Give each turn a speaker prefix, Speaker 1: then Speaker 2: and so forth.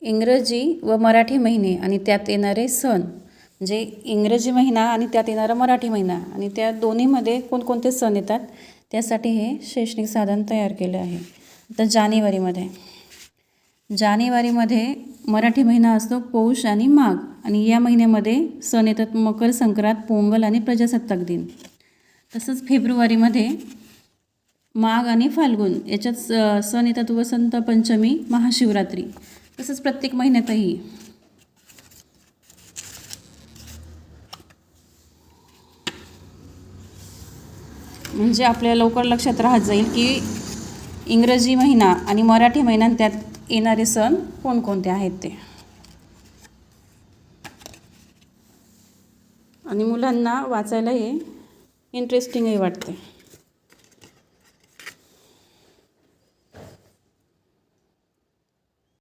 Speaker 1: इंग्रजी व मराठी महिने आणि त्यात येणारे सण, म्हणजे इंग्रजी महिना आणि त्यात येणारा मराठी महिना आणि त्या दोन्हीमध्ये कोणकोणते सण येतात त्यासाठी हे शैक्षणिक साधन तयार केले आहे. आता जानेवारीमध्ये मराठी महिना असतो पौष आणि माघ आणि या महिन्यामध्ये सण येतात मकर संक्रांत, पोंगल आणि प्रजासत्ताक दिन. तसंच फेब्रुवारीमध्ये माघ आणि फाल्गुन याच्यात सण येतात वसंत पंचमी, महाशिवरात्री. तसंच प्रत्येक महिन्यातही म्हणजे आपल्या लवकर लक्षात राहत जाईल की इंग्रजी महिना आणि मराठी महिना त्यात येणारे सण कोणकोणते आहेत ते. आणि मुलांना वाचायला हे इंटरेस्टिंगही वाटते.